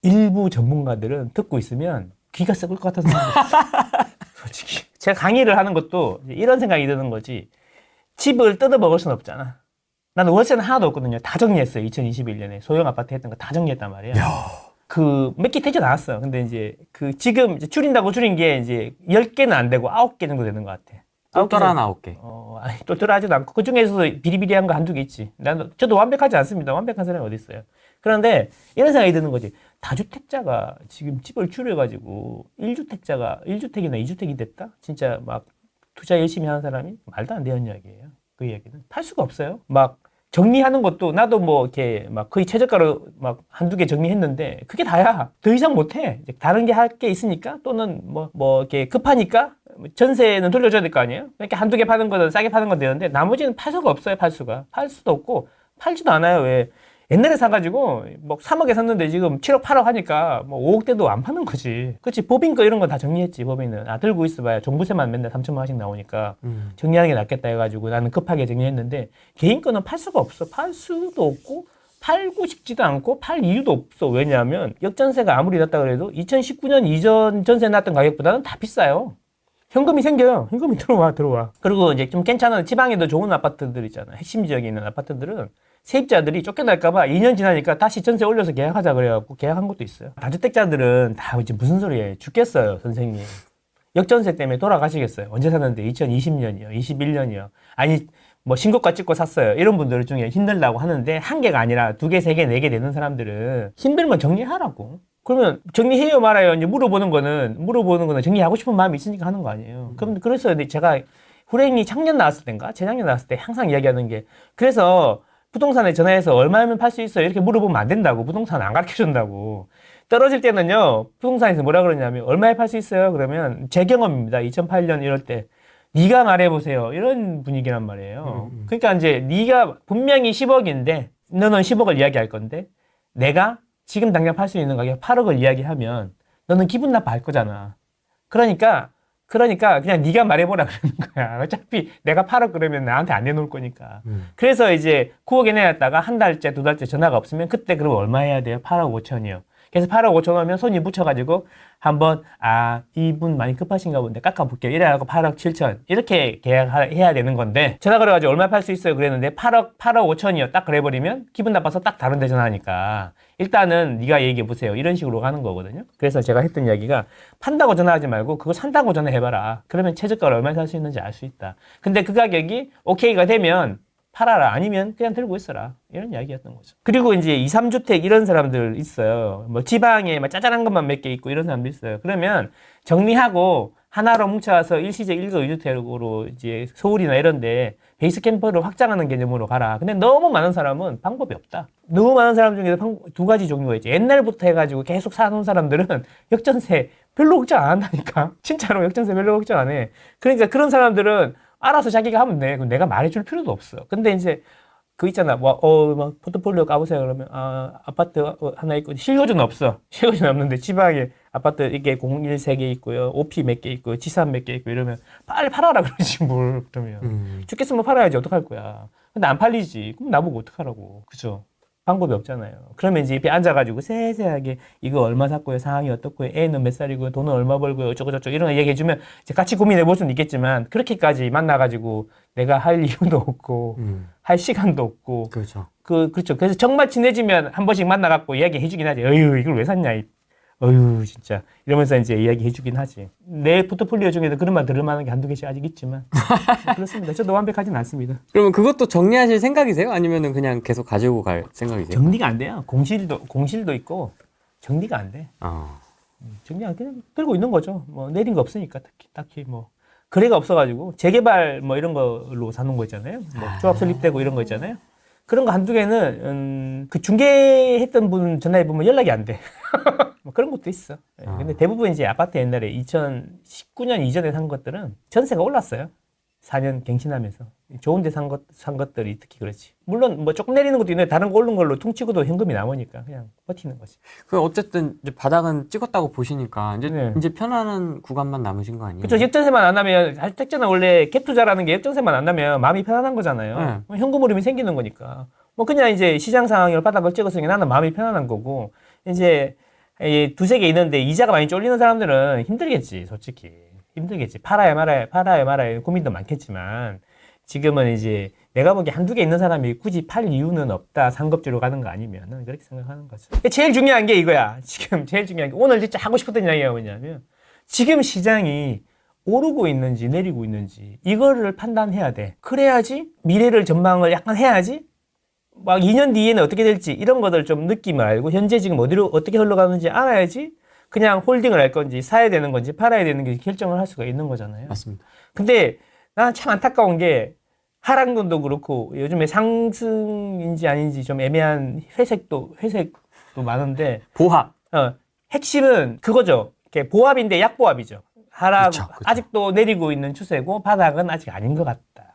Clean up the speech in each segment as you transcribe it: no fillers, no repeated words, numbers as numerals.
일부 전문가들은 듣고 있으면 귀가 썩을 것 같아서 솔직히 제가 강의를 하는 것도 이런 생각이 드는 거지. 집을 뜯어 먹을 순 없잖아. 나는 월세는 하나도 없거든요. 다 정리했어요. 2021년에 소형 아파트 했던 거 다 정리했단 말이야. 그 몇 개 되지 않았어. 근데 이제 그 지금 이제 줄인다고 줄인 게 이제 10개는 안 되고 9개 정도 되는 것 같아. 똘똘한 9개. 아니, 똘똘하지도 않고 그 중에서도 비리비리한 거 한두 개 있지. 저도 완벽하지 않습니다. 완벽한 사람이 어디 있어요. 그런데 이런 생각이 드는 거지. 다주택자가 지금 집을 줄여가지고 1주택이나 2주택이 됐다? 진짜 막 투자 열심히 하는 사람이 말도 안 되는 이야기예요. 그 이야기는. 팔 수가 없어요. 막 정리하는 것도 나도 뭐 이렇게 막 거의 최저가로 막 한두 개 정리했는데 그게 다야. 더 이상 못 해. 다른 게 할 게 있으니까 또는 뭐 이렇게 급하니까 전세는 돌려줘야 될 거 아니에요? 이렇게 한두 개 파는 거는 싸게 파는 건 되는데 나머지는 팔 수가 없어요. 팔 수가. 팔 수도 없고 팔지도 않아요. 왜? 옛날에 사가지고 뭐 3억에 샀는데 지금 7억 8억 하니까 뭐 5억대도 안 파는 거지. 그렇지. 법인 거 이런 거 다 정리했지. 법인은. 들고 있어봐야 종부세만 맨날 3천만 원씩 나오니까 정리하는 게 낫겠다 해가지고 나는 급하게 정리했는데 개인 거는 팔 수가 없어. 팔 수도 없고 팔고 싶지도 않고 팔 이유도 없어. 왜냐하면 역전세가 아무리 났다 그래도 2019년 이전 전세 났던 가격보다는 다 비싸요. 현금이 생겨요. 현금이 들어와. 그리고 이제 좀 괜찮은 지방에도 좋은 아파트들 있잖아. 핵심 지역에 있는 아파트들은 세입자들이 쫓겨날까봐 2년 지나니까 다시 전세 올려서 계약하자 그래갖고 계약한 것도 있어요. 다주택자들은 다 이제 무슨 소리예요. 죽겠어요, 선생님. 역전세 때문에 돌아가시겠어요. 언제 샀는데 2020년이요, 21년이요. 아니 뭐 신고가 찍고 샀어요. 이런 분들 중에 힘들다고 하는데 한 개가 아니라 2개, 3개, 4개 되는 사람들은 힘들면 정리하라고. 그러면 정리해요 말아요. 이제 물어보는 거는 정리하고 싶은 마음이 있으니까 하는 거 아니에요. 그럼 그래서 제가 후랭이 작년 나왔을 때인가 재작년 나왔을 때 항상 이야기하는 게 그래서 부동산에 전화해서 얼마면 팔 수 있어요? 이렇게 물어보면 안 된다고. 부동산 안 가르쳐 준다고. 떨어질 때는요. 부동산에서 뭐라 그러냐면 얼마에 팔 수 있어요? 그러면 제 경험입니다. 2008년 이럴 때 네가 말해보세요. 이런 분위기란 말이에요. 그러니까 이제 네가 분명히 10억인데 너는 10억을 이야기할 건데 내가 지금 당장 팔 수 있는 가격 8억을 이야기하면 너는 기분 나빠할 거잖아. 그러니까 그냥 네가 말해보라 그러는 거야. 어차피 내가 8억 그러면 나한테 안 내놓을 거니까. 그래서 이제 9억에 내놨다가 한 달째, 2달째 전화가 없으면 그때 그럼 얼마 해야 돼요? 8억 5천이요. 그래서 8억 5천 하면 손이 붙여가지고 한번 이분 많이 급하신가 본데 깎아볼게요. 이래가지고 8억 7천 이렇게 계약해야 되는 건데 전화 걸어가지고 얼마 팔 수 있어요? 그랬는데 8억 5천이요. 딱 그래버리면 기분 나빠서 딱 다른 데 전화하니까 일단은 네가 얘기해보세요. 이런 식으로 가는 거거든요. 그래서 제가 했던 이야기가 판다고 전화하지 말고 그거 산다고 전화해봐라. 그러면 최저가를 얼마에 살 수 있는지 알 수 있다. 근데 그 가격이 오케이가 되면 팔아라. 아니면 그냥 들고 있어라. 이런 이야기였던 거죠. 그리고 이제 2, 3주택 이런 사람들 있어요. 뭐 지방에 막 짜잘한 것만 몇 개 있고 이런 사람들 있어요. 그러면 정리하고 하나로 뭉쳐서 일시적 1급 2주택으로 이제 서울이나 이런데 베이스 캠프를 확장하는 개념으로 가라. 근데 너무 많은 사람은 방법이 없다. 너무 많은 사람 중에서 두 가지 종류가 있지. 옛날부터 해가지고 계속 사놓은 사람들은 역전세 별로 걱정 안 한다니까. 진짜로 역전세 별로 걱정 안 해. 그러니까 그런 사람들은 알아서 자기가 하면 돼. 그럼 내가 말해줄 필요도 없어. 근데 이제 그 있잖아. 막 포트폴리오 까보세요. 그러면 아파트 하나 있고 실거주는 없어. 실거주는 없는데 지방에 아파트 이게 01 3개 있고요. OP 몇 개 있고요. 지산 몇 개 있고 이러면 빨리 팔아라 그러지 뭘 그러면. 죽겠으면 팔아야지 어떡할 거야. 근데 안 팔리지. 그럼 나보고 어떡하라고. 그죠? 방법이 없잖아요. 그러면 이제 옆에 앉아가지고 세세하게 이거 얼마 샀고요, 상황이 어떻고요, 애는 몇 살이고요, 돈은 얼마 벌고요, 어쩌고저쩌고 이런 거 얘기해주면 이제 같이 고민해 볼 수는 있겠지만 그렇게까지 만나가지고 내가 할 이유도 없고 할 시간도 없고 그렇죠. 그렇죠. 그래서 정말 친해지면 한 번씩 만나갖고 이야기해주긴 하지. 어휴 이걸 왜 샀냐. 어휴 진짜 이러면서 이제 이야기해주긴 하지. 내 포트폴리오 중에도 그런 말 들을 만한 게 한두 개씩 아직 있지만 그렇습니다. 저도 완벽하진 않습니다. 그러면 그것도 정리하실 생각이세요? 아니면은 그냥 계속 가지고 갈 생각이세요? 정리가 안 돼요. 공실도 있고 정리가 안 돼. 정리 안 그냥 들고 있는 거죠. 뭐 내린 거 없으니까 딱히 뭐 거래가 없어가지고 재개발 뭐 이런 걸로 사는 거 있잖아요. 뭐 조합 설립되고 이런 거 있잖아요. 그런 거 한두 개는 그 중개했던 분 전화해 보면 연락이 안 돼. 뭐 그런 것도 있어. 근데 대부분 이제 아파트 옛날에 2019년 이전에 산 것들은 전세가 올랐어요. 4년 갱신하면서 좋은 데 산 것들이 특히 그렇지. 물론 뭐 조금 내리는 것도 있는데 다른 거 오른 걸로 퉁치고도 현금이 남으니까 그냥 버티는 거지. 그 어쨌든 이제 바닥은 찍었다고 보시니까 이제 네. 이제 편안한 구간만 남으신 거 아니에요? 그렇죠. 역전세만 안 나면 택자는 원래 갭 투자라는 게 역전세만 안 나면 마음이 편안한 거잖아요. 현금 흐름이 생기는 거니까. 뭐 그냥 이제 시장 상황을 바닥을 찍었으니 나는 마음이 편안한 거고 이제 두세 개 있는데 이자가 많이 쫄리는 사람들은 힘들겠지, 솔직히. 힘들겠지. 팔아야 말아야 고민도 많겠지만, 지금은 이제 내가 보기에 한두 개 있는 사람이 굳이 팔 이유는 없다. 상급지로 가는 거 아니면은 그렇게 생각하는 거죠. 제일 중요한 게 이거야. 지금 제일 중요한 게 오늘 진짜 하고 싶었던 이야기가 뭐냐면 지금 시장이 오르고 있는지 내리고 있는지 이거를 판단해야 돼. 그래야지 미래를 전망을 약간 해야지 막 2년 뒤에는 어떻게 될지 이런 것들 좀 느낌을 알고 현재 지금 어디로 어떻게 흘러가는지 알아야지 그냥 홀딩을 할 건지 사야 되는 건지 팔아야 되는 건지 결정을 할 수가 있는 거잖아요. 맞습니다. 근데 나는 참 안타까운 게 하락론도 그렇고 요즘에 상승인지 아닌지 좀 애매한 회색도 많은데 보합. 핵심은 그거죠. 이렇게 보합인데 약보합이죠. 하락 그쵸, 그쵸. 아직도 내리고 있는 추세고 바닥은 아직 아닌 것 같다.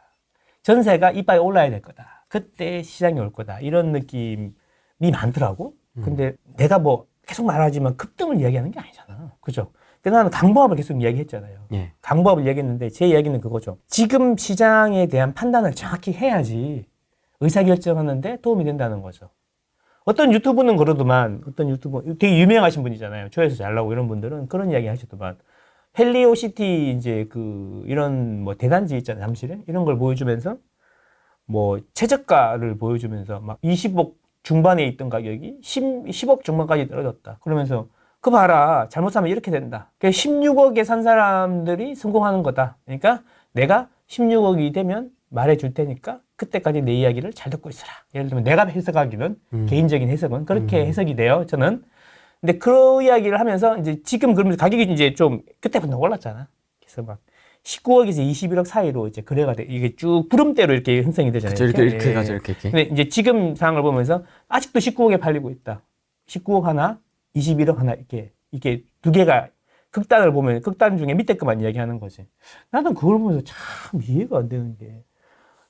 전세가 이빨 올라야 될 거다. 그때 시장이 올 거다. 이런 느낌이 많더라고. 근데 내가 뭐 계속 말하지만 급등을 이야기하는 게 아니잖아. 그죠? 근데 나는 강보합을 계속 이야기했잖아요. 예. 강보합을 이야기했는데 제 이야기는 그거죠. 지금 시장에 대한 판단을 정확히 해야지 의사결정하는데 도움이 된다는 거죠. 어떤 유튜브는 그러더만, 어떤 유튜브, 되게 유명하신 분이잖아요. 조회수 잘 나오고 이런 분들은 그런 이야기 하시더만, 헬리오시티 이제 이런 뭐 대단지 있잖아요. 잠실에. 이런 걸 보여주면서 뭐 최저가를 보여주면서 막 20억 중반에 있던 가격이 10억 중반까지 떨어졌다. 그러면서 그 봐라. 잘못 사면 이렇게 된다. 그러니까 16억에 산 사람들이 성공하는 거다. 그러니까 내가 16억이 되면 말해줄 테니까 그때까지 내 이야기를 잘 듣고 있어라. 예를 들면 내가 해석하기는 개인적인 해석은 그렇게 해석이 돼요. 저는. 근데 그 이야기를 하면서 이제 지금 그러면서 가격이 이제 좀 그때부터 올랐잖아. 그래서 막 19억에서 21억 사이로 이제 거래가 돼. 이게 쭉 구름대로 이렇게 형성이 되잖아요. 그쵸, 이렇게 가죠, 이렇게. 근데 이제 지금 상황을 보면서 아직도 19억에 팔리고 있다. 19억 하나, 21억 하나 이렇게 두 개가 극단을 보면 극단 중에 밑에 것만 이야기하는 거지. 나는 그걸 보면서 참 이해가 안 되는 게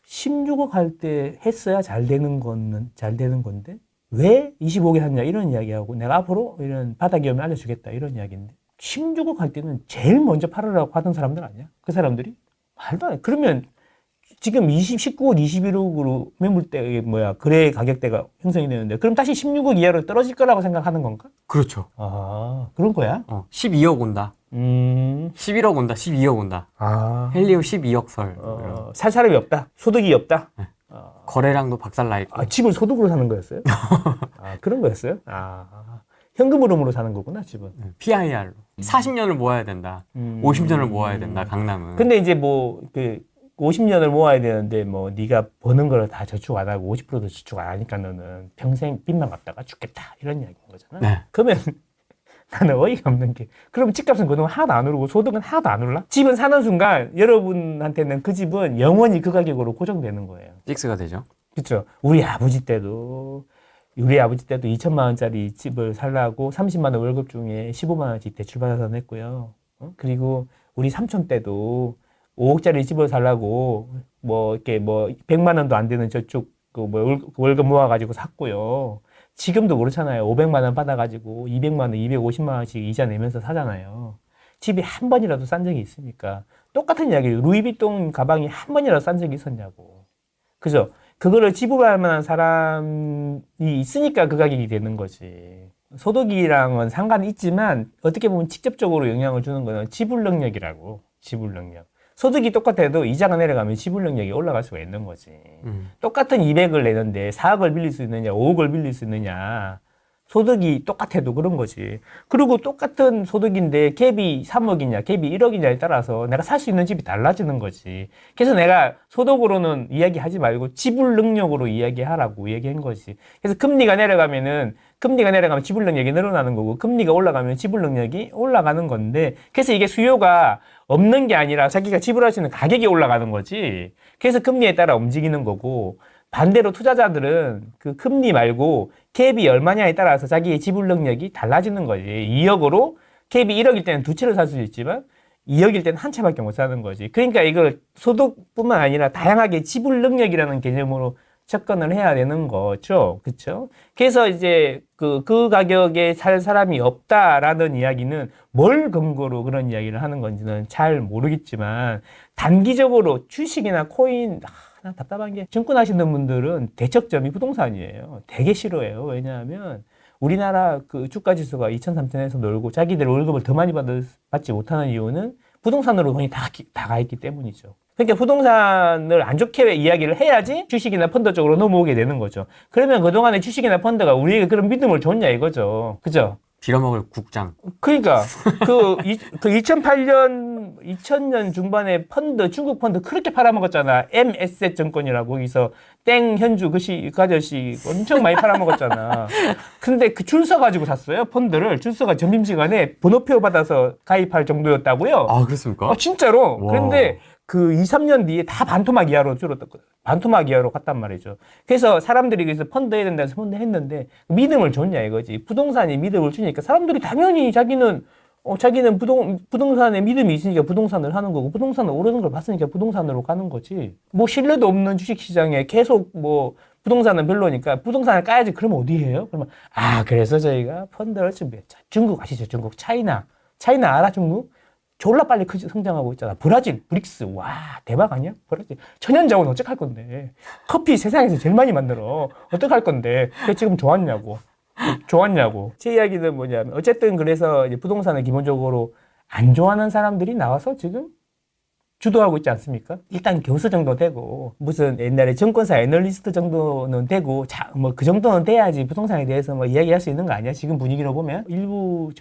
16억 할 때 했어야 잘 되는 건데 왜 25억에 샀냐 이런 이야기하고 내가 앞으로 이런 바닥이 오면 알려주겠다 이런 이야기인데 16억 할 때는 제일 먼저 팔으라고 하던 사람들 아니야? 그 사람들이? 말도 안 해. 그러면 지금 19억, 21억으로 매물대, 거래 가격대가 형성이 되는데, 그럼 다시 16억 이하로 떨어질 거라고 생각하는 건가? 그렇죠. 아, 그런 거야? 12억 온다. 11억 온다. 12억 온다. 헬리오 12억 설. 살 사람이 없다. 소득이 없다. 네. 거래량도 박살나 있고. 집을 소득으로 사는 거였어요? 그런 거였어요? 현금으로 사는 거구나, 집은. PIR로. 40년을 모아야 된다. 50년을 모아야 된다, 강남은. 근데 이제 50년을 모아야 되는데 네가 버는 걸 다 저축 안 하고 50%도 저축 안 하니까 너는 평생 빚만 갚다가 죽겠다 이런 이야기인 거잖아. 네. 그러면 나는 어이가 없는 게 그럼 집값은 그동안 하나도 안 오르고 소득은 하나도 안 올라? 집은 사는 순간 여러분한테는 그 집은 영원히 그 가격으로 고정되는 거예요. 픽스가 되죠. 그렇죠. 우리 아버지 때도 2천만 원짜리 집을 살라고 30만 원 월급 중에 15만 원씩 대출받아서 냈고요. 그리고 우리 삼촌 때도 5억짜리 집을 살라고 이렇게 100만 원도 안 되는 저축 월급 모아가지고 샀고요. 지금도 그렇잖아요. 500만 원 받아가지고 200만 원, 250만 원씩 이자 내면서 사잖아요. 집이 한 번이라도 싼 적이 있습니까? 똑같은 이야기예요. 루이비통 가방이 한 번이라도 싼 적이 있었냐고. 그죠? 그거를 지불할 만한 사람이 있으니까 그 가격이 되는 거지. 소득이랑은 상관이 있지만 어떻게 보면 직접적으로 영향을 주는 거는 지불 능력이라고. 지불 능력. 소득이 똑같아도 이자가 내려가면 지불 능력이 올라갈 수가 있는 거지. 똑같은 200을 내는데 4억을 빌릴 수 있느냐, 5억을 빌릴 수 있느냐. 소득이 똑같아도 그런 거지. 그리고 똑같은 소득인데 갭이 3억이냐, 갭이 1억이냐에 따라서 내가 살 수 있는 집이 달라지는 거지. 그래서 내가 소득으로는 이야기하지 말고 지불 능력으로 이야기하라고 얘기한 거지. 그래서 금리가 내려가면 지불 능력이 늘어나는 거고, 금리가 올라가면 지불 능력이 올라가는 건데, 그래서 이게 수요가 없는 게 아니라 자기가 지불할 수 있는 가격이 올라가는 거지. 그래서 금리에 따라 움직이는 거고, 반대로 투자자들은 그 금리 말고 캡이 얼마냐에 따라서 자기의 지불 능력이 달라지는 거지. 2억으로 캡이 1억일 때는 두 채를 살 수 있지만 2억일 때는 한 채밖에 못 사는 거지. 그러니까 이걸 소득뿐만 아니라 다양하게 지불 능력이라는 개념으로 접근을 해야 되는 거죠. 그렇죠? 그래서 이제 그 가격에 살 사람이 없다라는 이야기는 뭘 근거로 그런 이야기를 하는 건지는 잘 모르겠지만 단기적으로 주식이나 코인 난 답답한 게 증권 하시는 분들은 대척점이 부동산이에요. 되게 싫어해요. 왜냐하면 우리나라 그 주가 지수가 2천, 3천에서 놀고 자기들 월급을 더 많이 받지 못하는 이유는 부동산으로 돈이 다 가 있기 때문이죠. 그러니까 부동산을 안 좋게 이야기를 해야지 주식이나 펀드 쪽으로 넘어오게 되는 거죠. 그러면 그동안에 주식이나 펀드가 우리에게 그런 믿음을 줬냐 이거죠. 그죠? 빌어먹을 국장. 그러니까 그 2008년 2000년 중반에 펀드 중국 펀드 그렇게 팔아먹었잖아. MSZ 증권이라고 거기서 땡 현주 그 아저씨 엄청 많이 팔아먹었잖아. 근데 그 줄 서가지고 샀어요. 펀드를 줄 서가 점심시간에 번호표 받아서 가입할 정도였다고요. 아, 그렇습니까? 진짜로. 와. 그런데 그 2, 3년 뒤에 다 반토막 이하로 줄었거든. 반토막 이하로 갔단 말이죠. 그래서 사람들이 그래서 펀드 해야 된다 해서 펀드 했는데 믿음을 줬냐 이거지. 부동산이 믿음을 주니까 사람들이 당연히 자기는 부동산에 믿음이 있으니까 부동산을 하는 거고 부동산을 오르는 걸 봤으니까 부동산으로 가는 거지. 뭐 신뢰도 없는 주식시장에 계속 뭐 부동산은 별로니까 부동산을 까야지. 그러면 어디 해요? 그러면 그래서 저희가 펀드를 준비했죠. 중국 아시죠? 중국 차이나 알아? 중국? 졸라 빨리 성장하고 있잖아. 브라질, 브릭스. 와, 대박 아니야? 브라질. 천연자원 어떡할 건데. 커피 세상에서 제일 많이 만들어. 어떡할 건데. 그게 지금 좋았냐고. 제 이야기는 뭐냐면, 어쨌든 그래서 이제 부동산을 기본적으로 안 좋아하는 사람들이 나와서 지금 주도하고 있지 않습니까? 일단 교수 정도 되고, 무슨 옛날에 증권사 애널리스트 정도는 되고, 뭐 그 정도는 돼야지 부동산에 대해서 뭐 이야기할 수 있는 거 아니야? 지금 분위기로 보면. 일부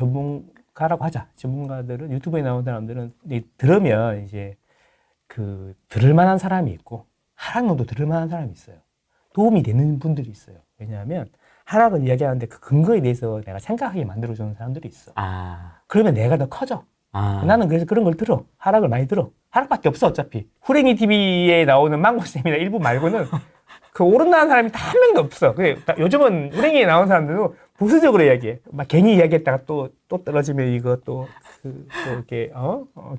가라고 하자. 전문가들은, 유튜브에 나오는 사람들은 들으면 이제 들을 만한 사람이 있고 하락론도 들을 만한 사람이 있어요. 도움이 되는 분들이 있어요. 왜냐하면 하락을 이야기하는데 그 근거에 대해서 내가 생각하게 만들어주는 사람들이 있어. 그러면 내가 더 커져. 나는 그래서 그런 걸 들어. 하락을 많이 들어. 하락밖에 없어 어차피. 후랭이 TV에 나오는 망고쌤이나 일부 말고는 그 오른다는 사람이 다 한 명도 없어. 요즘은 후랭이에 나오는 사람들도 보수적으로 이야기해. 막 괜히 이야기했다가 또 떨어지면 이거 또 이렇게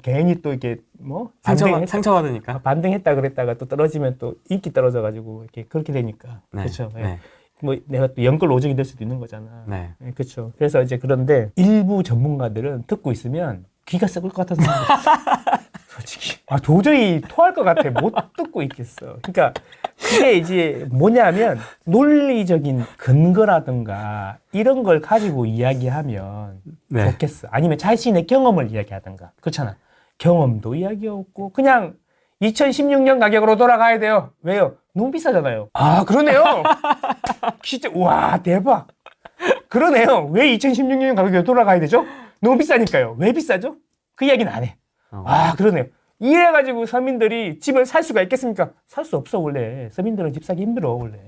괜히 또 이렇게 뭐 상처받으니까 반등했다 그랬다가 또 떨어지면 또 인기 떨어져가지고 이렇게 그렇게 되니까. 네. 그렇죠. 네. 뭐 내가 또 연끌 오적이 될 수도 있는 거잖아. 네. 그렇죠. 그래서 이제 그런데 일부 전문가들은 듣고 있으면 귀가 썩을 것 같아서 솔직히 도저히 토할 것 같아. 못 듣고 있겠어. 그러니까 그게 이제 뭐냐면 논리적인 근거라든가 이런 걸 가지고 이야기하면 네. 좋겠어. 아니면 자신의 경험을 이야기하든가. 그렇잖아. 경험도 이야기 없고 그냥 2016년 가격으로 돌아가야 돼요. 왜요? 너무 비싸잖아요. 그러네요. 진짜 와 대박. 그러네요. 왜 2016년 가격으로 돌아가야 되죠? 너무 비싸니까요. 왜 비싸죠? 그 이야기는 안 해. 그러네요. 이래가지고 서민들이 집을 살 수가 있겠습니까? 살 수 없어 원래. 서민들은 집 사기 힘들어 원래.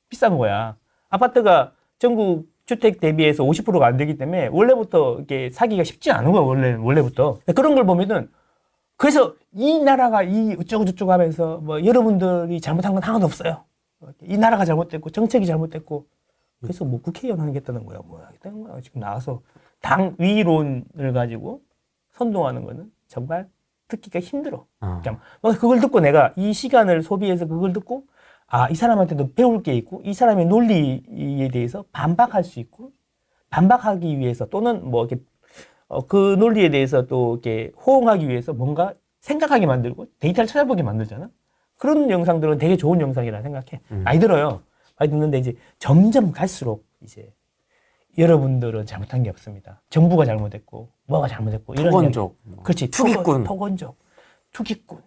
비싼 거야. 아파트가 전국 주택 대비해서 50%가 안 되기 때문에 원래부터 이게 사기가 쉽지 않은 거야 원래부터. 그런 걸 보면은 그래서 이 나라가 이 어쩌고 저쩌고 하면서 뭐 여러분들이 잘못한 건 하나도 없어요. 이 나라가 잘못됐고 정책이 잘못됐고 그래서 뭐 국회의원 하겠다는 거야. 뭐야 하겠다는 거야. 지금 나와서 당 위론을 가지고 선동하는 거는 정말 듣기가 힘들어. 그걸 듣고 내가 이 시간을 소비해서 그걸 듣고 이 사람한테도 배울 게 있고 이 사람의 논리에 대해서 반박할 수 있고 반박하기 위해서 또는 뭐 이렇게 그 논리에 대해서 또 이렇게 호응하기 위해서 뭔가 생각하게 만들고 데이터를 찾아보게 만들잖아. 그런 영상들은 되게 좋은 영상이라 생각해. 많이 들어요. 많이 듣는데 이제 점점 갈수록 이제 여러분들은 잘못한 게 없습니다. 정부가 잘못했고 뭐가 잘못했고 이런 토건족. 그렇지. 투기꾼. 토건족. 투기꾼.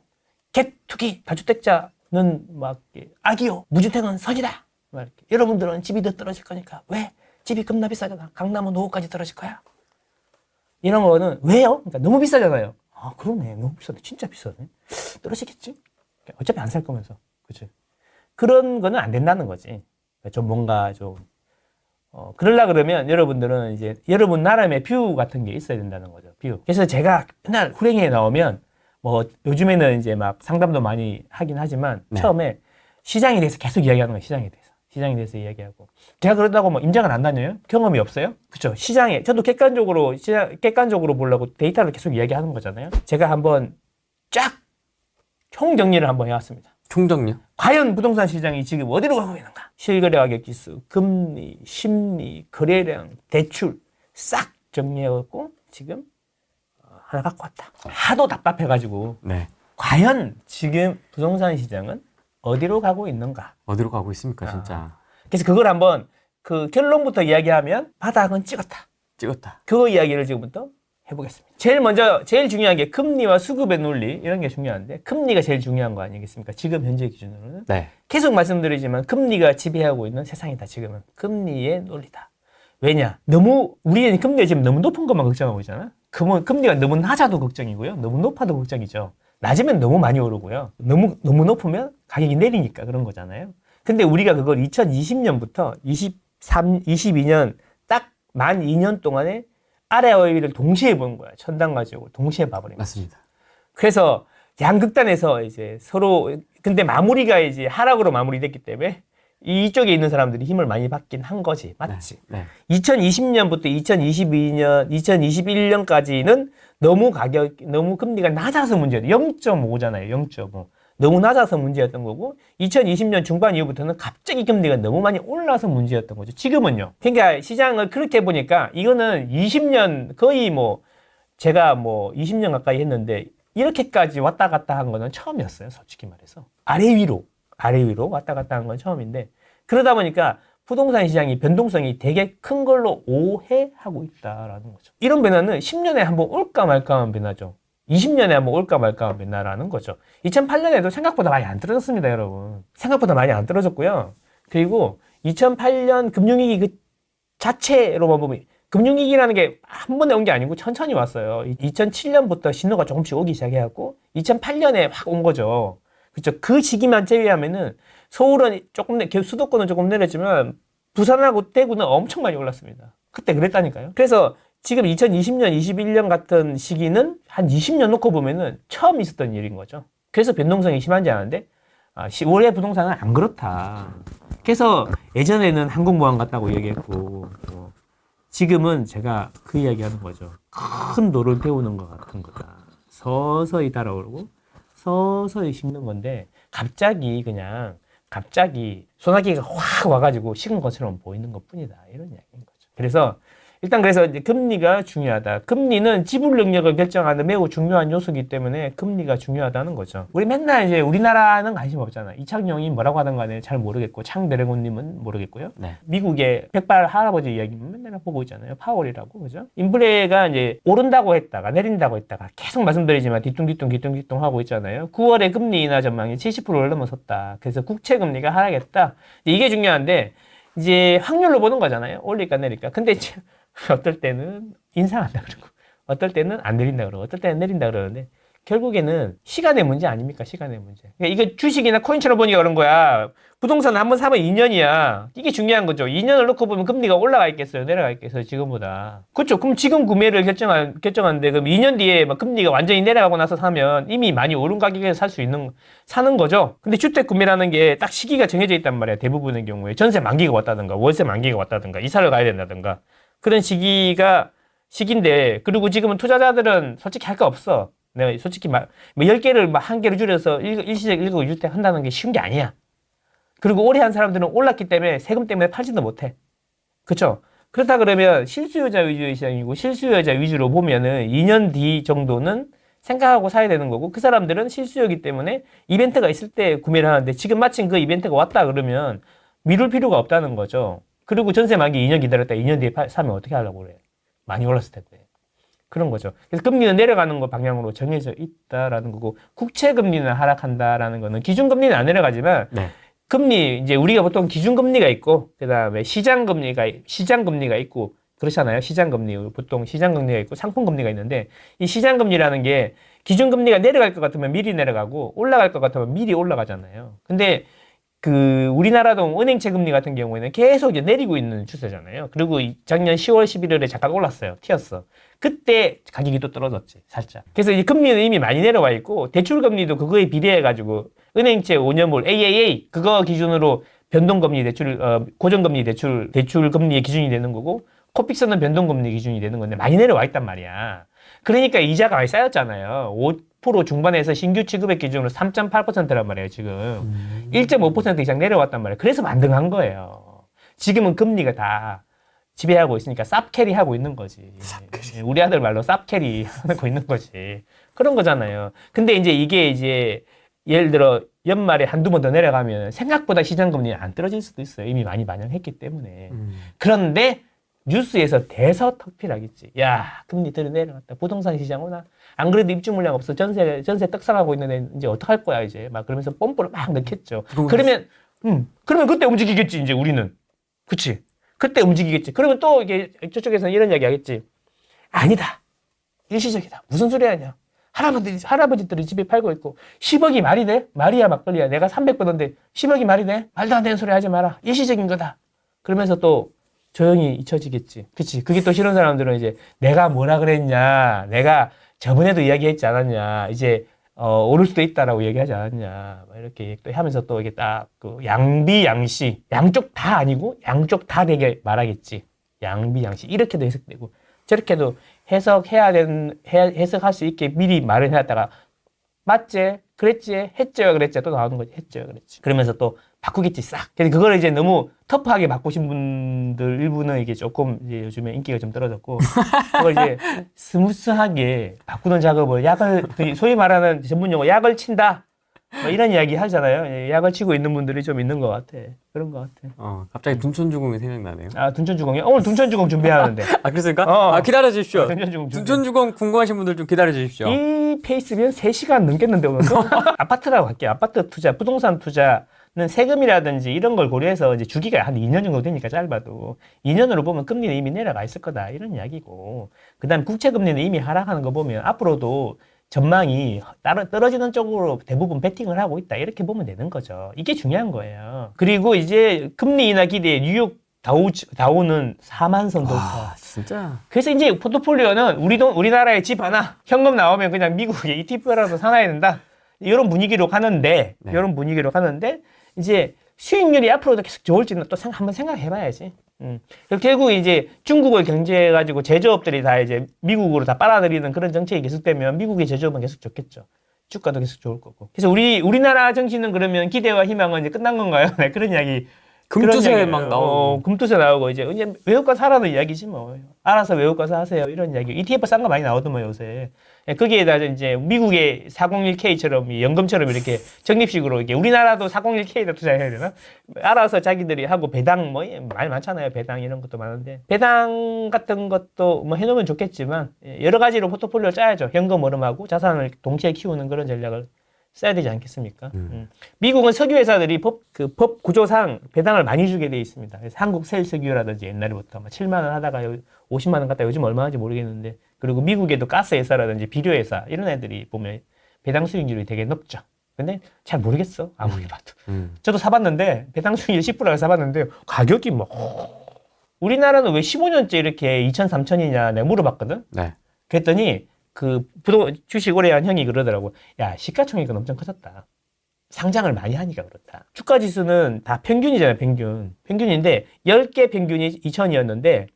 개투기. 다주택자는 막 악이요. 무주택은 선이다. 막 이렇게. 여러분들은 집이 더 떨어질 거니까. 왜? 집이 겁나 비싸잖아. 강남은 5억까지 떨어질 거야. 이런 거는 왜요? 그러니까 너무 비싸잖아요. 그러네. 너무 비싸네. 진짜 비싸네. 떨어지겠지? 어차피 안 살 거면서. 그치? 그런 거는 안 된다는 거지. 좀 뭔가 좀 그러려 그러면 여러분들은 이제 여러분 나름의 뷰 같은 게 있어야 된다는 거죠. 뷰. 그래서 제가 맨날 후랭이에 나오면 뭐 요즘에는 이제 막 상담도 많이 하긴 하지만 처음에 시장에 대해서 계속 이야기하는 거예요. 시장에 대해서 이야기하고. 제가 그러다고 뭐 임장을 안 다녀요? 경험이 없어요? 그쵸. 시장에, 저도 객관적으로 보려고 데이터를 계속 이야기하는 거잖아요. 제가 한번 쫙 총정리를 한번 해왔습니다. 총정리요? 과연 부동산 시장이 지금 어디로 가고 있는가? 실거래 가격 지수, 금리, 심리, 거래량, 대출 싹 정리해갖고 지금 하나 갖고 왔다. 하도 답답해가지고 과연 지금 부동산 시장은 어디로 가고 있는가? 어디로 가고 있습니까 진짜? 그래서 그걸 한번 그 결론부터 이야기하면 바닥은 찍었다. 그 이야기를 지금부터 해보겠습니다. 제일 중요한 게 금리와 수급의 논리 이런 게 중요한데 금리가 제일 중요한 거 아니겠습니까? 지금 현재 기준으로는 네. 계속 말씀드리지만 금리가 지배하고 있는 세상이다. 지금은 금리의 논리다. 왜냐? 우리는 금리가 지금 너무 높은 것만 걱정하고 있잖아. 금리가 너무 낮아도 걱정이고요. 너무 높아도 걱정이죠. 낮으면 너무 많이 오르고요. 너무 높으면 가격이 내리니까 그런 거잖아요. 근데 우리가 그걸 2020년부터 22년 딱 만 2년 동안에 아래와 위를 동시에 본 거야. 천당과 지옥을 동시에 봐버린 거야. 맞습니다. 그래서 양극단에서 이제 서로 근데 마무리가 이제 하락으로 마무리됐기 때문에 이쪽에 있는 사람들이 힘을 많이 받긴 한 거지. 맞지? 네. 2020년부터 2022년, 2021년까지는 너무 금리가 낮아서 문제였다. 0.5잖아요. 0.5. 너무 낮아서 문제였던 거고 2020년 중반 이후부터는 갑자기 금리가 너무 많이 올라서 문제였던 거죠. 지금은요. 그러니까 시장을 그렇게 보니까 이거는 20년 거의 제가 20년 가까이 했는데 이렇게까지 왔다 갔다 한 거는 처음이었어요. 솔직히 말해서. 아래 위로 왔다 갔다 한 건 처음인데 그러다 보니까 부동산 시장이 변동성이 되게 큰 걸로 오해하고 있다라는 거죠. 이런 변화는 10년에 한번 올까 말까한 변화죠. 20년에 한번 올까 말까한 변화라는 거죠. 2008년에도 생각보다 많이 안 떨어졌습니다, 여러분. 생각보다 많이 안 떨어졌고요. 그리고 2008년 금융위기 그 자체로만 보면 금융위기라는 게 한 번에 온 게 아니고 천천히 왔어요. 2007년부터 신호가 조금씩 오기 시작해갖고 2008년에 확 온 거죠. 그렇죠. 그 시기만 제외하면은 서울은 수도권은 조금 내렸지만 부산하고 대구는 엄청 많이 올랐습니다. 그때 그랬다니까요. 그래서 지금 2020년, 21년 같은 시기는 한 20년 놓고 보면은 처음 있었던 일인 거죠. 그래서 변동성이 심한지 아는데 올해 부동산은 안 그렇다. 그래서 예전에는 한국모함 같다고 얘기했고 지금은 제가 그 이야기하는 거죠. 큰 돌을 태우는 것 같은 거다. 서서히 따라오르고 서서히 식는 건데 갑자기 소나기가 확 와가지고 식은 것처럼 보이는 것뿐이다. 이런 이야기인 거죠. 그래서 이제 금리가 중요하다. 금리는 지불 능력을 결정하는 매우 중요한 요소이기 때문에 금리가 중요하다는 거죠. 우리 맨날 이제 우리나라는 관심 없잖아. 이창용이 뭐라고 하든 간에 잘 모르겠고, 창드래곤님은 모르겠고요. 네. 미국의 백발 할아버지 이야기만 맨날 보고 있잖아요. 파월이라고, 그죠? 인플레가 이제 오른다고 했다가 내린다고 했다가 계속 말씀드리지만 뒤뚱뒤뚱 하고 있잖아요. 9월에 금리 인하 전망이 70%를 넘어섰다. 그래서 국채 금리가 하락했다. 이게 중요한데, 이제 확률로 보는 거잖아요. 올릴까 내릴까. 근데 어떨 때는 인상한다 그러고 어떨 때는 안 내린다 그러고 어떨 때는 내린다 그러는데 결국에는 시간의 문제 아닙니까? 시간의 문제. 그러니까 이거 주식이나 코인처럼 보니까 그런 거야. 부동산 한번 사면 2년이야. 이게 중요한 거죠. 2년을 놓고 보면 금리가 올라가 있겠어요? 내려가 있겠어요? 지금보다. 그렇죠. 그럼 지금 구매를 결정하는데 그럼 2년 뒤에 막 금리가 완전히 내려가고 나서 사면 이미 많이 오른 가격에서 사는 거죠. 근데 주택 구매라는 게 딱 시기가 정해져 있단 말이야. 대부분의 경우에. 전세 만기가 왔다든가 월세 만기가 왔다든가 이사를 가야 된다든가 그런 시기인데, 그리고 지금은 투자자들은 솔직히 할 거 없어. 내가 솔직히 10개를 1개로 줄여서 일시적 1급 2주택 한다는 게 쉬운 게 아니야. 그리고 오래 한 사람들은 올랐기 때문에 세금 때문에 팔지도 못해. 그쵸? 그렇다 그러면 실수요자 위주의 시장이고 실수요자 위주로 보면은 2년 뒤 정도는 생각하고 사야 되는 거고 그 사람들은 실수요이기 때문에 이벤트가 있을 때 구매를 하는데 지금 마침 그 이벤트가 왔다 그러면 미룰 필요가 없다는 거죠. 그리고 전세 만기 2년 기다렸다 2년 뒤에 사면 어떻게 하려고 그래? 많이 올랐을 텐데. 그런 거죠. 그래서 금리는 내려가는 거 방향으로 정해져 있다라는 거고 국채 금리는 하락한다라는 거는 기준 금리는 안 내려가지만 네. 금리 이제 우리가 보통 기준 금리가 있고 그다음에 시장 금리가 있고 그렇잖아요. 시장 금리 보통 시장 금리가 있고 상품 금리가 있는데 이 시장 금리라는 게 기준 금리가 내려갈 것 같으면 미리 내려가고 올라갈 것 같으면 미리 올라가잖아요. 근데 우리나라도 은행채 금리 같은 경우에는 계속 이제 내리고 있는 추세잖아요. 그리고 작년 10월, 11월에 잠깐 올랐어요. 튀었어. 그때 가격이 또 떨어졌지, 살짝. 그래서 이 금리는 이미 많이 내려와 있고, 대출 금리도 그거에 비례해가지고, 은행채 5년물 AAA, 그거 기준으로 변동금리 고정금리 대출 금리의 기준이 되는 거고, 코픽스는 변동금리 기준이 되는 건데, 많이 내려와 있단 말이야. 그러니까 이자가 많이 쌓였잖아요. 5% 중반에서 신규 취급액 기준으로 3.8%란 말이에요, 지금. 1.5% 이상 내려왔단 말이에요. 그래서 만등한 거예요. 지금은 금리가 다 지배하고 있으니까 쌉캐리 하고 있는 거지. 우리 아들 말로 쌉캐리 하고 있는 거지. 그런 거잖아요. 근데 이제 이게 이제 예를 들어 연말에 한두 번 더 내려가면 생각보다 시장금리는 안 떨어질 수도 있어요. 이미 많이 반영했기 때문에. 그런데 뉴스에서 대서특필하겠지. 야, 금리 들어 내려갔다. 부동산 시장 오나? 안 그래도 입주 물량 없어. 전세 떡상하고 있는데 이제 어떡할 거야 이제. 막 그러면서 뽐뿌를 막 넣겠죠. 그러면 그때 움직이겠지 이제 우리는. 그치? 그때 움직이겠지. 그러면 또 이게 저쪽에서는 이런 이야기 하겠지. 아니다. 일시적이다. 무슨 소리 하냐. 할아버지들이 집에 팔고 있고 10억이 말이 돼? 말이야 막걸리야. 내가 300번인데 10억이 말이 돼? 말도 안 되는 소리 하지 마라. 일시적인 거다. 그러면서 또 조용히 잊혀지겠지. 그치? 그게 또 싫은 사람들은 이제 내가 뭐라 그랬냐. 내가 저번에도 이야기했지 않았냐. 이제 오를 수도 있다라고 얘기하지 않았냐. 이렇게 또 하면서 또 이게 딱 그 양비양시. 양쪽 다 아니고 양쪽 다 되게 말하겠지. 양비양시. 이렇게도 해석되고 저렇게도 해석할 수 있게 미리 말을 해놨다가 맞지? 그랬지? 했죠? 그랬지? 또 나오는 거지. 했죠? 그랬지? 그러면서 또 바꾸겠지, 싹. 근데 그걸 이제 너무 터프하게 바꾸신 분들 일부는 이게 조금 이제 요즘에 인기가 좀 떨어졌고, 그걸 이제 스무스하게 바꾸는 작업을 소위 말하는 전문 용어 약을 친다. 뭐 이런 이야기 하잖아요. 약을 치고 있는 분들이 좀 있는 것 같아. 그런 것 같아. 갑자기 둔촌주공이 생각나네요. 아, 둔촌주공이요? 오늘 둔촌주공 준비하는데. 아, 그렇습니까? 기다려 주십시오. 둔촌주공 둔촌주공 궁금하신 분들 좀 기다려 주십시오. 이 페이스면 3시간 넘겠는데, 오늘도? 아파트라고 할게요. 아파트 투자, 부동산 투자는 세금이라든지 이런 걸 고려해서 이제 주기가 한 2년 정도 되니까 짧아도 2년으로 보면 금리는 이미 내려가 있을 거다. 이런 이야기고. 그 다음 국채금리는 이미 하락하는 거 보면 앞으로도 전망이 떨어지는 쪽으로 대부분 베팅을 하고 있다. 이렇게 보면 되는 거죠. 이게 중요한 거예요. 그리고 이제 금리 인하 기대에 뉴욕 다우는 4만 선 돌파. 진짜. 그래서 이제 포트폴리오는 우리나라에 집 하나 현금 나오면 그냥 미국에 ETF라도 사놔야 된다. 이런 분위기로 가는데, 이제 수익률이 앞으로도 계속 좋을지는 또 한번 생각해봐야지. 결국 이제 중국을 경제해가지고 제조업들이 다 이제 미국으로 다 빨아들이는 그런 정책이 계속되면 미국의 제조업은 계속 좋겠죠. 주가도 계속 좋을 거고. 그래서 우리나라 정치는 그러면 기대와 희망은 이제 끝난 건가요? 네, 그런 이야기. 금투세 막 나오고. 금투세 나오고 이제 외국가서 하라는 이야기지 뭐. 알아서 외국가서 하세요. 이런 이야기. ETF 싼 거 많이 나오더만 요새. 거기에다 이제 미국의 401k처럼 연금처럼 이렇게 적립식으로 이게 우리나라도 401k에다 투자해야 되나? 알아서 자기들이 하고 배당 말 많잖아요. 배당 이런 것도 많은데 배당 같은 것도 뭐 해놓으면 좋겠지만 여러 가지로 포트폴리오 짜야죠. 현금 흐름하고 자산을 동시에 키우는 그런 전략을 써야 되지 않겠습니까? 미국은 석유 회사들이 법 구조상 배당을 많이 주게 돼 있습니다. 그래서 한국 셀석유라든지 옛날부터 7만 원 하다가 50만 원 갔다 요즘 얼마 하는지 모르겠는데 그리고 미국에도 가스 회사라든지 비료 회사 이런 애들이 보면 배당 수익률이 되게 높죠. 근데 잘 모르겠어. 아무리 봐도. 저도 사봤는데 배당 수익률 10%를 사봤는데 가격이 뭐 우리나라는 왜 15년째 이렇게 2천 3천이냐 내가 물어봤거든. 네. 그랬더니 주식 오래 한 형이 그러더라고. 야, 시가총액은 엄청 커졌다. 상장을 많이 하니까 그렇다. 주가 지수는 다 평균이잖아요, 평균. 평균인데, 10개 평균이 2천이었는데,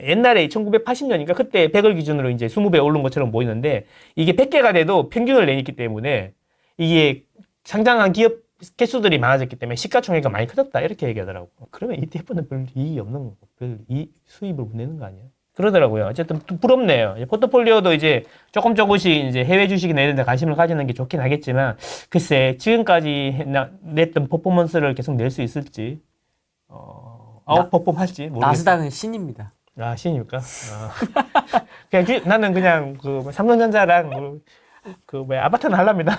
옛날에 1980년인가 그때 100을 기준으로 이제 20배 오른 것처럼 보이는데, 이게 100개가 돼도 평균을 내기 때문에, 이게 상장한 기업 개수들이 많아졌기 때문에 시가총액이 많이 커졌다. 이렇게 얘기하더라고. 그러면 ETF는 별 이익이 없는 거고, 별 수입을 못 내는 거 아니야? 그러더라고요. 어쨌든 부럽네요. 포트폴리오도 이제 조금씩 이제 해외 주식이나 이런 데 관심을 가지는 게 좋긴 하겠지만, 글쎄, 지금까지 냈던 퍼포먼스를 계속 낼 수 있을지, 아웃퍼폼 할지 모르겠어요. 나스닥은 신입니다. 아, 신입니까? 나는 그냥 삼성전자랑 아파트는 할랍니다.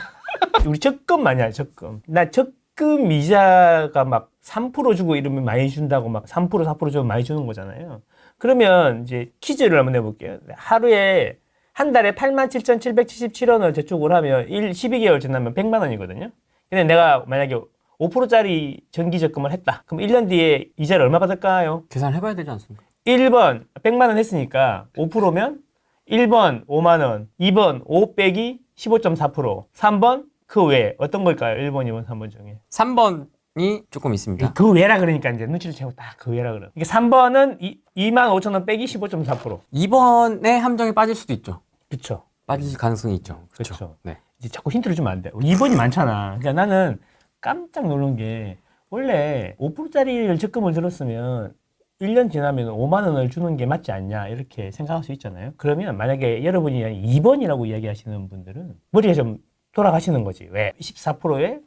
우리 적금 많이 하죠, 적금. 나 적금 이자가 막 3% 주고 이러면 많이 준다고 막 3%, 4% 주면 많이 주는 거잖아요. 그러면 이제 퀴즈를 한번 해볼게요. 하루에 한 달에 87,777원을 저축을 하면 12개월 지나면 100만 원이거든요. 근데 내가 만약에 5%짜리 정기 적금을 했다. 그럼 1년 뒤에 이자를 얼마 받을까요? 계산해봐야 되지 않습니까? 1번 100만 원 했으니까 5%면 1번 5만 원, 2번 5 빼기 15.4%, 3번 그 외에 어떤 걸까요? 1번, 2번, 3번 중에. 3번이 조금 있습니다. 그 외라 그러니까 이제 눈치를 채고 딱 그 외라 그래. 이게 3번은 25,000원 빼기 15.4%. 2번에 함정에 빠질 수도 있죠. 그렇죠. 빠질 가능성이 있죠. 그렇죠. 네. 이제 자꾸 힌트를 주면 안 돼. 2번이 많잖아. 그러니까 나는 깜짝 놀란 게 원래 5%짜리를 적금을 들었으면 1년 지나면 5만 원을 주는 게 맞지 않냐 이렇게 생각할 수 있잖아요. 그러면 만약에 여러분이 2번이라고 이야기하시는 분들은 머리가 좀 돌아가시는 거지. 왜? 24%에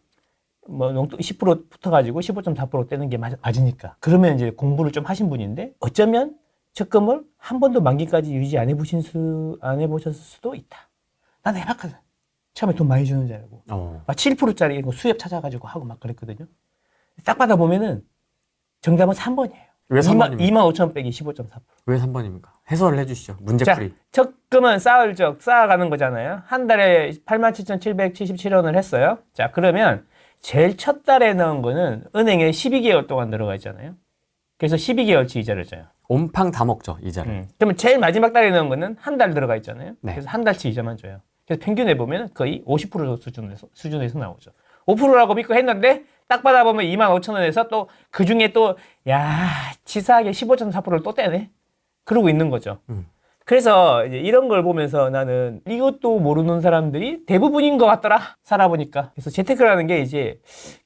뭐 10% 붙어가지고 15.4% 떼는 게 맞으니까. 그러면 이제 공부를 좀 하신 분인데 어쩌면 적금을 한 번도 만기까지 유지 안 해보셨을 수도 있다. 나는 해봤거든. 처음에 돈 많이 주는 줄 알고. 막 7%짜리 수협 찾아가지고 하고 막 그랬거든요. 딱 받아보면은 정답은 3번이에요. 왜 3번입니까? 2만 5천 빼기 15.4%. 왜 3번입니까? 해설을 해주시죠. 문제풀이. 적금은 쌓아가는 거잖아요. 한 달에 87,777원을 했어요. 자, 그러면 제일 첫 달에 넣은 거는 은행에 12개월 동안 들어가 있잖아요. 그래서 12개월치 이자를 줘요. 온팡 다 먹죠, 이자를. 그러면 제일 마지막 달에 넣은 거는 한 달 들어가 있잖아요. 네. 그래서 한 달치 이자만 줘요. 그래서 평균해 보면 거의 50% 수준에서 나오죠. 5%라고 믿고 했는데 딱 받아보면 25,000원에서 또 그 중에 또 치사하게 15.4%를 또 떼네. 그러고 있는 거죠. 그래서 이제 이런 걸 보면서 나는 이것도 모르는 사람들이 대부분인 것 같더라. 살아보니까. 그래서 재테크라는 게 이제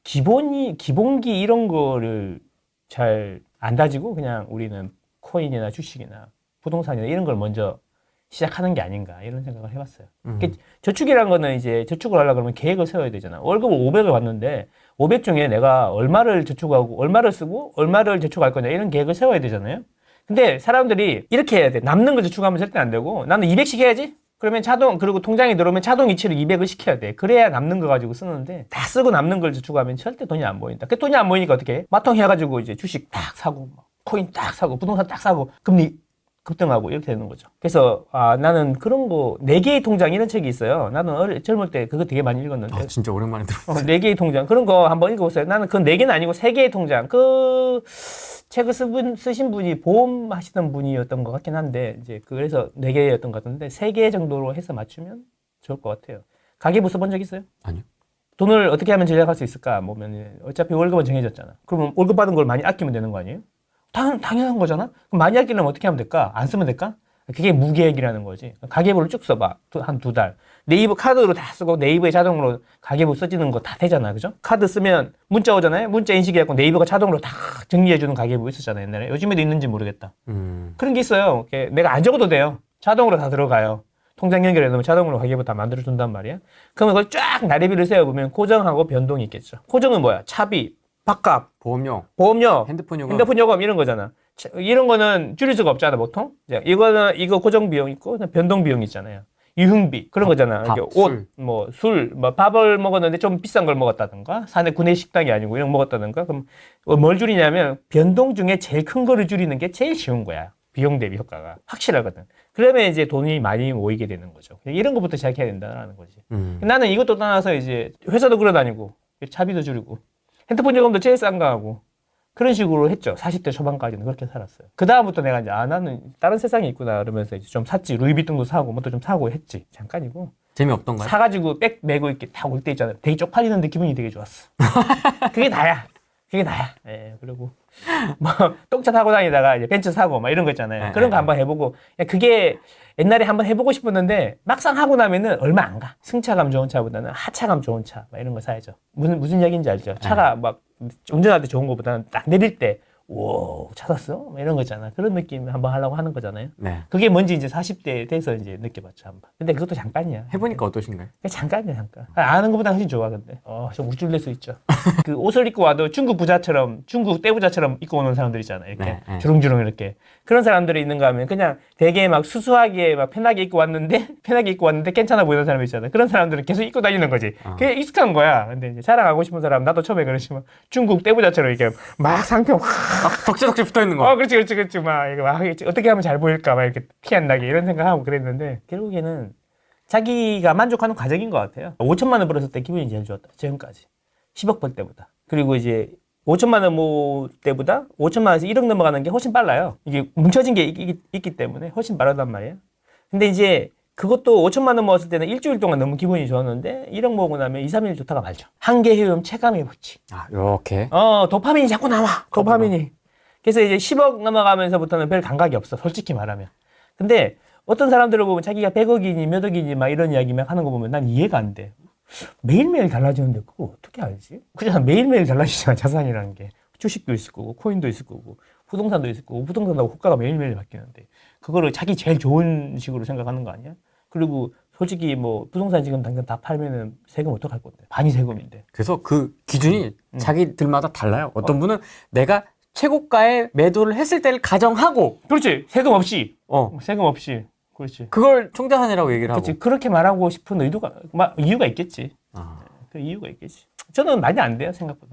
기본기 이런 거를 잘 안 다지고 그냥 우리는 코인이나 주식이나 부동산이나 이런 걸 먼저 시작하는 게 아닌가 이런 생각을 해봤어요. 저축이란 거는 이제 저축을 하려고 그러면 계획을 세워야 되잖아. 월급을 500을 받는데 500 중에 내가 얼마를 저축하고 얼마를 쓰고 얼마를 저축할 거냐 이런 계획을 세워야 되잖아요. 근데 사람들이 이렇게 해야 돼. 남는 거 저축하면 절대 안 되고 나는 200씩 해야지. 그러면 그리고 통장에 들어오면 자동 이체로 200을 시켜야 돼. 그래야 남는 거 가지고 쓰는데 다 쓰고 남는 걸 저축하면 절대 돈이 안 모인다. 그 돈이 안 모이니까 어떻게 해? 마통 해가지고 이제 주식 딱 사고 코인 딱 사고 부동산 딱 사고 금리 급등하고 이렇게 되는 거죠. 그래서 나는 그런 거 4개의 통장 이런 책이 있어요. 나는 젊을 때 그거 되게 많이 읽었는데. 진짜 오랜만에 들었어요. 4개의 통장 그런 거 한번 읽어보세요. 나는 그 4개는 아니고 3개의 통장 그 책을 쓰신 분이 보험 하시던 분이었던 것 같긴 한데 이제 그래서 4개였던 것 같은데 3개 정도로 해서 맞추면 좋을 것 같아요. 가계부 써본 적 있어요? 아니요. 돈을 어떻게 하면 절약할 수 있을까? 보면 어차피 월급은 정해졌잖아. 그러면 월급 받은 걸 많이 아끼면 되는 거 아니에요? 당연한 거잖아? 그럼 많이 아끼려면 어떻게 하면 될까? 안 쓰면 될까? 그게 무계획이라는 거지. 가계부를 쭉 써봐. 한 2달. 네이버 카드로 다 쓰고 네이버에 자동으로 가계부 써지는 거 다 되잖아. 그죠? 카드 쓰면 문자 오잖아요? 문자 인식해갖고 네이버가 자동으로 다 정리해주는 가계부 있었잖아요. 옛날에. 요즘에도 있는지 모르겠다. 그런 게 있어요. 내가 안 적어도 돼요. 자동으로 다 들어가요. 통장 연결해 놓으면 자동으로 가계부 다 만들어준단 말이야. 그러면 그걸 쫙 나래비를 세워보면 고정하고 변동이 있겠죠. 고정은 뭐야? 차비, 밥값, 보험료, 핸드폰 요금 이런 거잖아. 이런 거는 줄일 수가 없잖아, 보통. 이거 고정 비용 있고, 변동 비용 있잖아요. 유흥비, 그런 거잖아. 옷, 술, 밥을 먹었는데 좀 비싼 걸 먹었다든가, 사내 구내 식당이 아니고 이런 거 먹었다든가, 그럼 뭘 줄이냐면, 변동 중에 제일 큰 거를 줄이는 게 제일 쉬운 거야. 비용 대비 효과가. 확실하거든. 그러면 이제 돈이 많이 모이게 되는 거죠. 이런 것부터 시작해야 된다는 거지. 나는 이것도 떠나서 이제 회사도 끌어다니고, 차비도 줄이고, 핸드폰 요금도 제일 싼 거 하고 그런 식으로 했죠. 40대 초반까지는 그렇게 살았어요. 그 다음부터 내가 이제 나는 다른 세상이 있구나 그러면서 이제 좀 샀지. 루이비통도 사고 뭐도 좀 사고 했지. 잠깐이고. 재미없던가요? 사가지고 백 메고 이렇게 딱 올 때 있잖아요. 되게 쪽팔리는데 기분이 되게 좋았어. 그게 나야. 예, 그리고 똥차 타고 다니다가 이제 벤츠 사고 막 이런 거 있잖아요. 그런 거 한번 해보고 그게 옛날에 한번 해보고 싶었는데 막상 하고 나면은 얼마 안 가. 승차감 좋은 차보다는 하차감 좋은 차 막 이런 거 사야죠. 무슨 얘기인지 알죠? 차가 막 운전할 때 좋은 거보다는 딱 내릴 때 오, 차 샀어? 뭐 이런 거 있잖아. 그런 느낌 한번 하려고 하는 거잖아요. 네. 그게 뭔지 이제 40대 돼서 이제 느껴봤죠, 한번. 근데 그것도 잠깐이야. 해보니까 어떠신가요? 잠깐이야, 잠깐. 아는 것보다 훨씬 좋아, 근데. 좀 우쭐낼 수 있죠. 그 옷을 입고 와도 중국 떼부자처럼 입고 오는 사람들 있잖아요. 이렇게. 네. 주렁주렁 이렇게. 그런 사람들이 있는가 하면 그냥 되게 막 수수하게 막 편하게 입고 왔는데 괜찮아 보이는 사람이 있잖아요. 그런 사람들은 계속 입고 다니는 거지. 그게 익숙한 거야. 근데 이제 자랑하고 싶은 사람, 나도 처음에 그러시면 중국 떼부자처럼 이렇게 막 상표 덕지덕지 붙어 있는 거. 그렇지. 막 어떻게 하면 잘 보일까 막 이렇게 티 안 나게 이런 생각하고 그랬는데 결국에는 자기가 만족하는 과정인 것 같아요. 5천만 원 벌었을 때 기분이 제일 좋았다. 지금까지. 10억 벌 때보다. 그리고 이제 5천만 원 모을 때보다 5천만 원에서 1억 넘어가는 게 훨씬 빨라요. 이게 뭉쳐진 게 있기 때문에 훨씬 빠르단 말이에요. 근데 이제 그것도 5천만 원 모았을 때는 일주일 동안 너무 기분이 좋았는데 1억 모으고 나면 2, 3일 좋다가 말죠. 한계 헤엄 체감해 보지. 요렇게. 도파민이 자꾸 나와. 도파민이. 그래서 이제 10억 넘어가면서부터는 별 감각이 없어. 솔직히 말하면. 근데 어떤 사람들을 보면 자기가 100억이니 몇 억이니 막 이런 이야기 막 하는 거 보면 난 이해가 안 돼. 매일매일 달라지는데 그거 어떻게 알지? 그냥 매일매일 달라지잖아, 자산이라는 게. 주식도 있을 거고, 코인도 있을 거고, 부동산도 있을 거고, 부동산도 호가가 매일매일 바뀌는데. 그거를 자기 제일 좋은 식으로 생각하는 거 아니야? 그리고 솔직히 뭐 부동산 지금 당장 다 팔면은 세금 어떡할 건데? 반이 세금인데. 그래서 그 기준이 자기들마다 달라요. 어떤 분은 내가 최고가에 매도를 했을 때를 가정하고 그렇지. 세금 없이. 세금 없이. 그렇지. 그걸 총자산이라고 얘기를 그렇지. 하고. 그렇게 말하고 싶은 이유가 있겠지. 그 이유가 있겠지. 저는 많이 안 돼요, 생각보다.